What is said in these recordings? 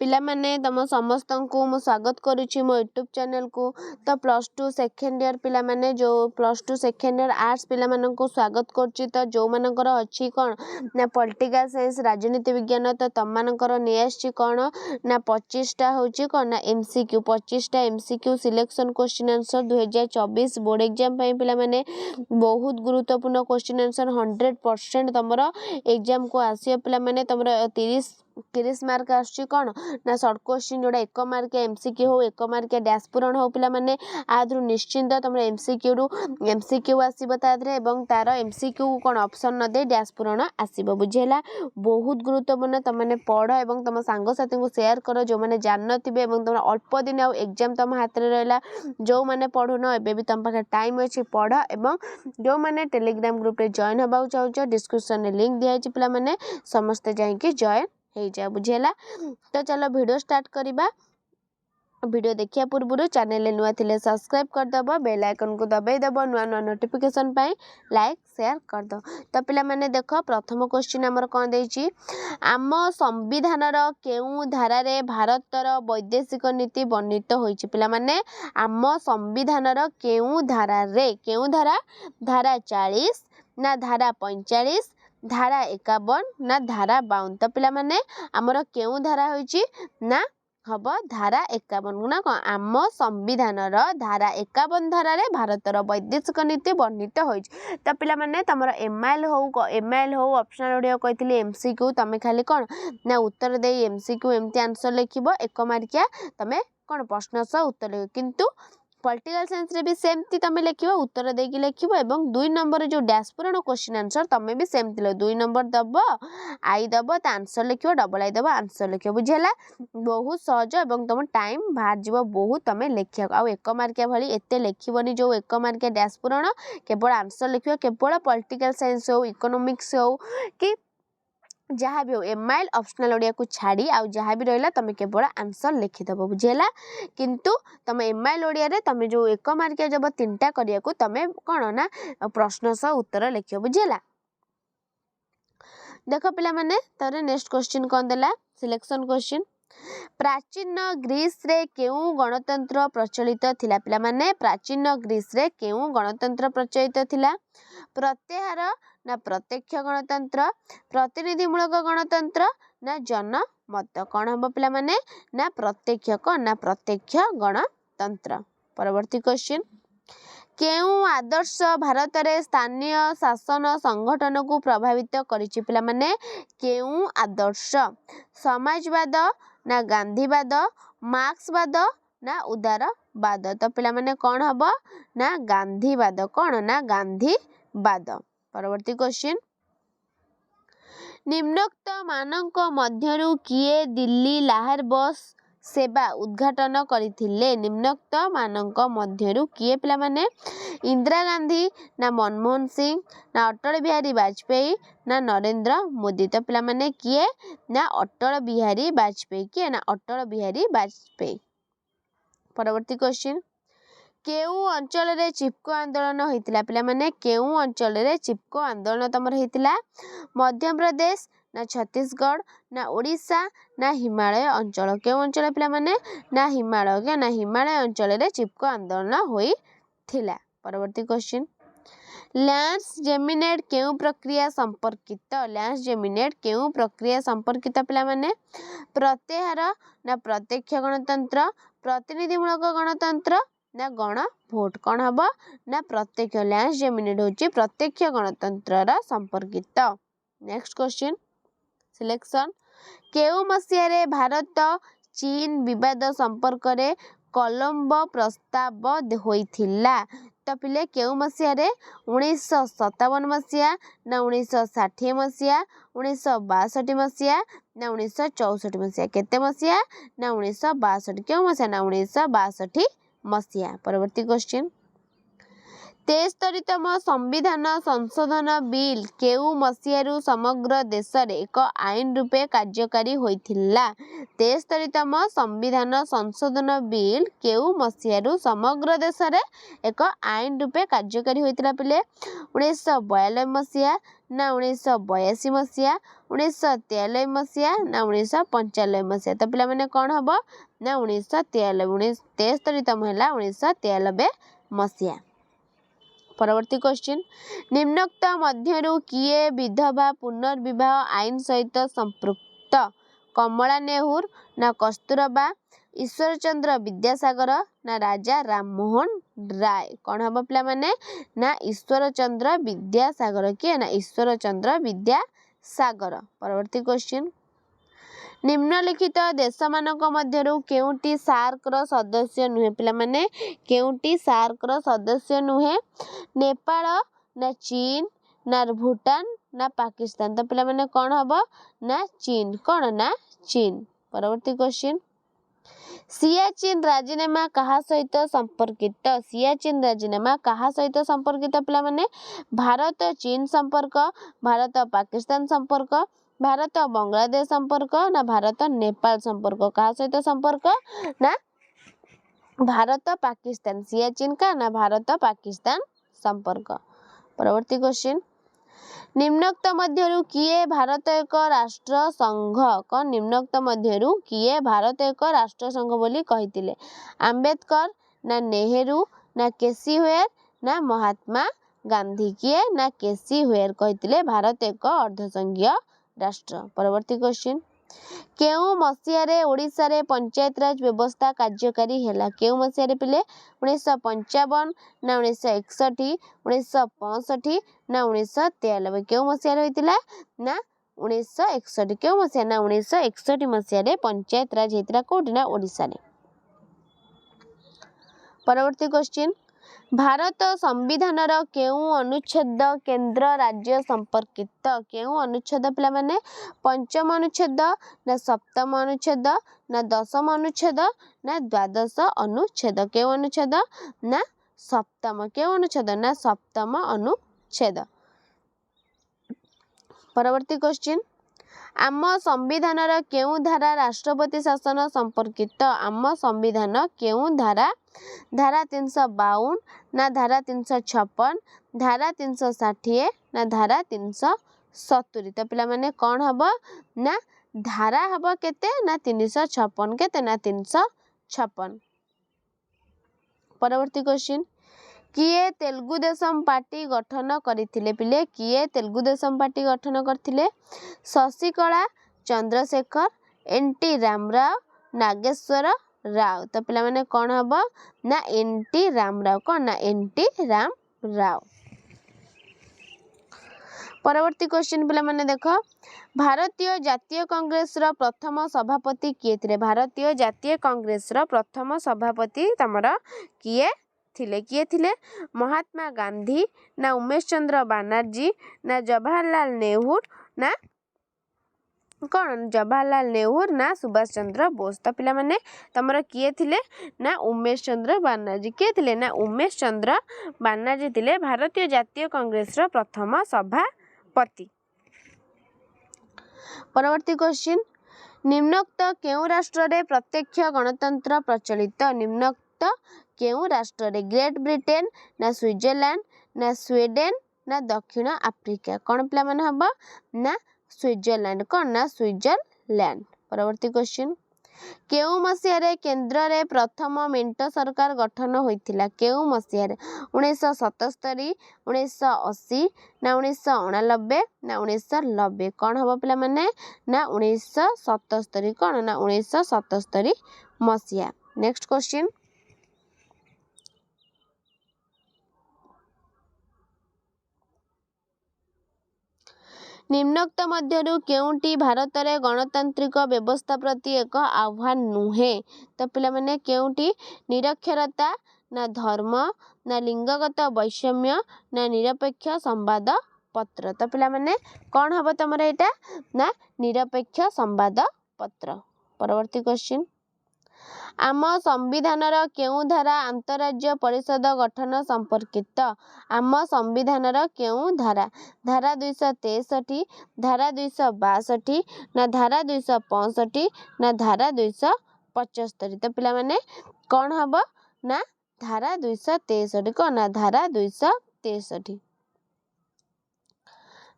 पिला माने तम समस्त को मु स्वागत करुच्ची मो यूट्यूब चैनल को। तो प्लस टू सेकेंड ईयर पिला माने जो plus two second year arts पिला मानन को स्वागत करुच्ची। तो जो मानकर अच्छी कौन ना पॉलिटिकल साइंस राजनीति विज्ञान तो तम मानकर नहीं आसी कौन ना 25टा होची कौन ना एमसीक्यू 25टा MCQ selection question answer 2024 board exam पिला माने बहुत गुरुत्वपूर्ण क्वेश्चन आंसर 100% तमरो एग्जाम को आसी पिला माने तमरो 30 मार्क आसची कौन ना शॉर्ट क्वेश्चन जोड़ा 1 मार्क एमसीक्यू हो 1 मार्क डैश पूरण हो पिला माने आद्रु निश्चिंत तुम एमसीक्यू आसीबो तादरे एवं तार एमसीक्यू कौन ऑप्शन न दे डैश पूरण आसीबो बुझेला। बहुत गुरुत्वपूर्ण तुम माने पढ़ एवं तुम सांग साथी को शेयर करो जो माने जान नथिबे एवं तुम अल्प दिन आ एग्जाम तुम हाथ रे रहला जो माने पढ़ुन एबे भी तुम पाखे टाइम अछि पढ़ एवं जो माने टेलीग्राम ग्रुप रे जॉइन होबा चाहौ डिस्क्रिप्शन में लिंक दिया अछि पिला माने समस्त जाई कि जॉइन हो जा बुझेला। तो चलो वीडियो स्टार्ट करिबा। वीडियो देखिया पूर्व चैनल नुआ थिले सब्सक्राइब कर दब बेल आइकन को दबाई दब नुआ नुआ नोटिफिकेशन पाई लाइक शेयर कर दो। तो पिला माने देखो प्रथम क्वेश्चन हमर कोन देछि आम संविधान रो केउ धारा रे भारतर वैदेशिक नीति वर्णित होइछि। पिला माने आम संविधान रो केउ धारा रे केउ धारा धारा 40 ना धारा 45 धारा 51 ना धारा 52। तो पिला माने हमर केउ धारा होइछि ना हब धारा 51 ना कौन आम संविधान धारा 51 धारा रे भारतर वैदेशिक नीति वर्णित होइछि। तो पिला माने तमर एमआईएल हो ऑप्शनल ओडियो कहितली एमसीक्यू तमे खाली कौन ना उत्तर दे एमसीक्यू एमती आंसर लिखिबो 1 मार्किया तमे कौन प्रश्न सह उत्तर लिखिबो किंतु पॉलिटिकल साइंस रे भी सेमती तमे लिखिबो उत्तर देकी लिखिबो एवं 2 नंबर जो डैश पूर्ण क्वेश्चन आंसर तमे भी सेमती लो 2 नंबर दबो आई दबो त आंसर लिखिबो डबल आई दबो आंसर लिखिबो बुझेला। बहुत सहज एवं तुम टाइम बाहर जीवो बहुत तमे लिखिया आ 1 मार्किया भली एते लिखिबोनी जो 1 मार्किया डैश पूर्ण केवल आंसर लिखिबो केवल पॉलिटिकल साइंस हो इकोनॉमिक्स हो कि जहाँ भी हो एमआईएल ऑप्शनल ओडिया को छाड़ी आउ जहाँ भी रहिला तमे केवल आंसर लिखिदबो बुझेला। किंतु तमे एमआईएल ओडिया रे तमे जो 1 मार्किया जब 3टा करिया को तमे कोन ना प्रश्न सह उत्तर लिखियो बुझेला। देखो पिला माने तारे नेक्स्ट क्वेश्चन कोन देला सिलेक्शन क्वेश्चन प्राचीन ग्रीस रे केउ गणतंत्र प्रचलित थिला। पिला माने प्राचीन ग्रीस रे केउ गणतंत्र प्रचलित थिला प्रत्याहार ना प्रत्यक्ष गणतंत्र प्रतिनिधिमूलक गणतंत्र ना जनमत कौन हम पिला माने ना प्रत्यक्ष कौन ना प्रत्यक्ष गणतंत्र। परवर्ती क्वेश्चन केउ आदर्श भारत रे स्थानीय शासन संगठन को प्रभावित करिछि। पिला माने केउ आदर्श समाजवाद ना गांधीवाद मार्क्सवाद ना उदारवाद। तो पिला माने कौन हबो ना गांधीवाद कौन ना गांधीवाद। परवर्ती क्वेश्चन निम्नोक्त मानक मध्यरु किए दिल्ली लाहौर बस सेवा उद्घाटन करथिले। निम्नोक्त मानक मध्यरु किए पिला माने इंदिरा गांधी ना मनमोहन सिंह ना अटल बिहारी वाजपेयी ना नरेंद्र मोदी। तो पिला माने किए ना अटल बिहारी वाजपेयी किए ना अटल बिहारी वाजपेयी। परवर्ती क्वेश्चन केउ अंचल रे चिपको आंदोलन होइतिला। पिला माने केउ अंचल रे चिपको आंदोलन तमर होइतिला मध्य प्रदेश ना छत्तीसगढ़ ना ओडिशा ना हिमालय अंचल केउ अंचल पिला माने ना हिमालय अंचल रे चिपको आंदोलन होइतिला। परवर्ती क्वेश्चन लैंस जेमिनेट केउ प्रक्रिया संपर्कित। लैंस जेमिनेट केउ प्रक्रिया संपर्कित पिला माने प्रत्याहार ना प्रत्यक्ष गणतंत्र प्रतिनिधिमूलक गणतंत्र ना गण भोट कौन हबो ना प्रत्यक्ष लैंस जेमिनेट होची प्रत्यक्ष गणतंत्र रा संपर्कित। नेक्स्ट क्वेश्चन सिलेक्शन केउ मसिया रे भारत चीन विवाद संपर्क रे कोलंबो प्रस्ताव होइथिला। तो पिले केउ मसिया रे 1957 मसिया ना 1960 मसिया 1962 मसिया ना 1964 मसिया केते मसिया ना 1962 केउ मसिया ना 1962 मसिया। परवर्ती क्वेश्चन 73तम संविधान संशोधन बिल केउ मसियारू समग्र देश रे एक आईन रूपे कार्यकारी होइथिला। 73तम संविधान संशोधन बिल केउ मसियारू समग्र देश रे एक आईन रूपे कार्यकारी होइथिला पिले 1992 मसिया ना 1982 मसीहा 1993 मसीहा ना 1995 मसीहा तो पिला माने कौन हम ना 1993 1973तम है 1993 मसीहा। परवर्ती क्वेश्चन निम्नोक्त मध्यरु किए विधवा पुनर्विवाह आईन सहित संपृक्त कमला नेहरू ना कस्तूरबा ईश्वर चंद्र विद्यासागर ना राजा राममोहन राय कौन हम पिला माने ना ईश्वर चंद्र विद्यासागर किए ना ईश्वर चंद्र विद्यासागर। परवर्ती क्वेश्चन निम्नलिखित देश मानक मध्यरु केउटी सार्क रो सदस्य नुहे पिला माने केउटी सार्क रो सदस्य नुहे नेपाल ना चीन ना भूटान ना पाकिस्तान तो पिला माने कौन हबो ना चीन कौन ना चीन। परवर्ती क्वेश्चन सियाचिन राजीनामा कहा सहित संपर्कित सियाचिन राजीनामा कहा सहित संपर्कित पिला माने भारत चीन संपर्क भारत पाकिस्तान संपर्क भारत बांग्लादेश संपर्क ना भारत नेपाल संपर्क कहा सहित संपर्क ना भारत पाकिस्तान सियाचिन का ना भारत पाकिस्तान संपर्क। परवर्ती क्वेश्चन निम्नोक्त मध्यरु किए भारत एक राष्ट्र संघ कौन निम्नोक्त मध्यरु किए भारत एक राष्ट्र संघ बोली कहितिले आंबेडकर ना नेहरू ना केसी हुएर ना महात्मा गांधी किए ना केसी हुएर कहितिले भारत एक अर्धसंघीय राष्ट्र। परवर्ती क्वेश्चन केउ मसीहारे ओडिशा रे पंचायत राज व्यवस्था कार्यकारी हैला केउ मसीहारे पिले 1955 ना 1961 1965 ना 1993 केउ मसीहारे होइतिला ना 1961 केउ मसीहा ना 1961 मसीहारे पंचायत राज हेतिला कोठी ना ओडिशा रे। परवर्ती क्वेश्चन भारत संविधान रो केउ अनुच्छेद केंद्र राज्य संपर्कित केउ अनुच्छेद पिला माने पंचम अनुच्छेद ना सप्तम अनुच्छेद ना दशम अनुच्छेद ना द्वादश अनुच्छेद केउ अनुच्छेद ना सप्तम केउ अनुच्छेद ना सप्तम अनुच्छेद। परवर्ती क्वेश्चन आम संविधान रो केउ धारा राष्ट्रपति शासन संपर्कित आम संविधान केउ धारा धारा 352 ना धारा 356 धारा 360 ना धारा 370 तो पिला माने कौन हबो ना धारा हबो केते ना 356 केते ना 356। परवर्ती क्वेश्चन किए तेलुगु देशम पार्टी गठन करथिले पिले किए तेलुगु देशम पार्टी गठन करथिले शशिकला चंद्रशेखर एनटी रामराव नागेश्वर राव तो पिला माने कौन हबो ना एनटी रामराव कौन ना एनटी रामराव। परवर्ती क्वेश्चन पिला माने देखो भारतीय जातीय कांग्रेस रो प्रथम सभापति किए थिले भारतीय जातीय कांग्रेस रो प्रथम सभापति तमरा किए थिले महात्मा गांधी ना उमेश चंद्र बनर्जी ना जवाहरलाल नेहरू ना कौन जवाहरलाल नेहरू ना सुभाष चंद्र बोस तो पिला माने तमरा किए थिले ना उमेश चंद्र बनर्जी किए थिले ना उमेश चंद्र बनर्जी थिले भारतीय जातीय कांग्रेस रो प्रथम सभापति। परवर्ती क्वेश्चन निम्नोक्त केउ राष्ट्र रे प्रत्यक्ष गणतंत्र प्रचलित निम्नोक्त केउ राष्ट्र रे ग्रेट ब्रिटेन ना स्विट्जरलैंड ना स्वीडेन ना दक्षिण अफ्रीका कौन पिला माने हबो ना स्विट्जरलैंड कौन ना स्विट्जरलैंड। परवर्ती क्वेश्चन केउ मसीहा रे केंद्र रे प्रथम मेंट सरकार गठन होइतिला केउ मसीहा रे 1977 1980 ना 1989 ना 1990 कौन हबो पिला माने ना 1977 कौन ना 1977 मसीहा। नेक्स्ट क्वेश्चन निम्नोक्त मध्यरु केउटी भारत रे गणतांत्रिक व्यवस्था प्रति एक आह्वान नुहे तो पिला माने केउटी निरक्षरता ना धर्म ना लिंगगत वैषम्य ना निरपेक्ष संवाद पत्र तो पिला माने कौन हबो तमरा एटा ना निरपेक्ष संवाद पत्र। परवर्ती क्वेश्चन आम संविधान रो केउ धारा अंतरराज्य परिषद गठन संपर्कित आम संविधान रो केउ धारा धारा 263 धारा 262 ना धारा 265 ना धारा 275 तो पिला माने कौन हबो ना धारा 263 को ना धारा 263।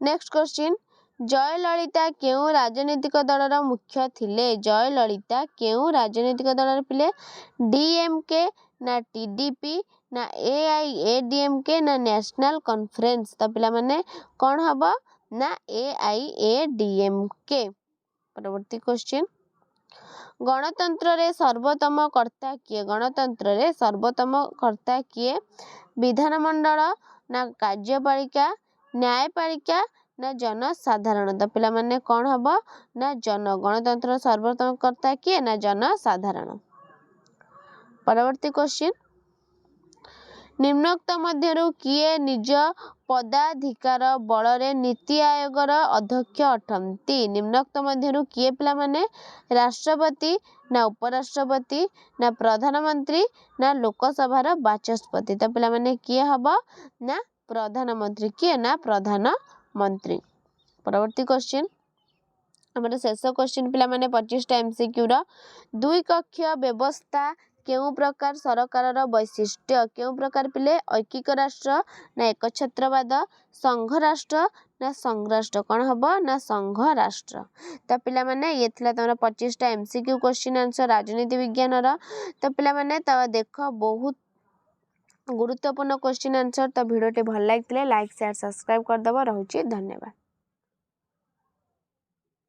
नेक्स्ट क्वेश्चन जयललिता केउ राजनीतिक दलर मुख्य थिले जयललिता केउ राजनीतिक दलर पिले डीएमके ना टीडीपी ना एआईएडीएमके ना नेशनल कॉन्फ्रेंस तो पिला माने कौन हबो ना एआईएडीएमके। परवर्ती क्वेश्चन गणतंत्र रे सर्वोत्तम कर्ता किए गणतंत्र रे सर्वोत्तम कर्ता किए विधानमंडल ना कार्यपालिका न्यायपालिका ना जनसाधारण तो पिला माने कौन हबो ना जन गणतंत्र सर्वोत्तम कर्ता किए ना जनसाधारण। परवर्ती क्वेश्चन निम्नोक्त मध्यरु किए निज पदाधिकार बलरे नीति आयोगर अध्यक्ष अटंती निम्नोक्त मध्यरु किए पिला माने राष्ट्रपति ना उपराष्ट्रपति ना प्रधानमंत्री ना लोकसभार बाचस्पति तो पिला माने किए हबो ना प्रधानमंत्री किए ना प्रधानमंत्री। परवर्ती क्वेश्चन हमर शेष क्वेश्चन पिला माने 25 टा एमसीक्यू रो दुई कक्ष व्यवस्था केउ प्रकार सरकार वैशिष्ट्य केउ प्रकार पिले ऐकिक राष्ट्र ना एकछत्रवाद संघ राष्ट्र ना संघ राष्ट्र कौन हबो ना संघ राष्ट्र। तो पिला माने ये थिला तमरा 25 टा एमसीक्यू क्वेश्चन आंसर राजनीति विज्ञान रो। तो पिला माने त देखो बहुत गुरुत्वपूर्ण क्वेश्चन आंसर तो वीडियो टे भल लागितले लाइक शेयर सब्सक्राइब कर दबो। रहूची धन्यवाद।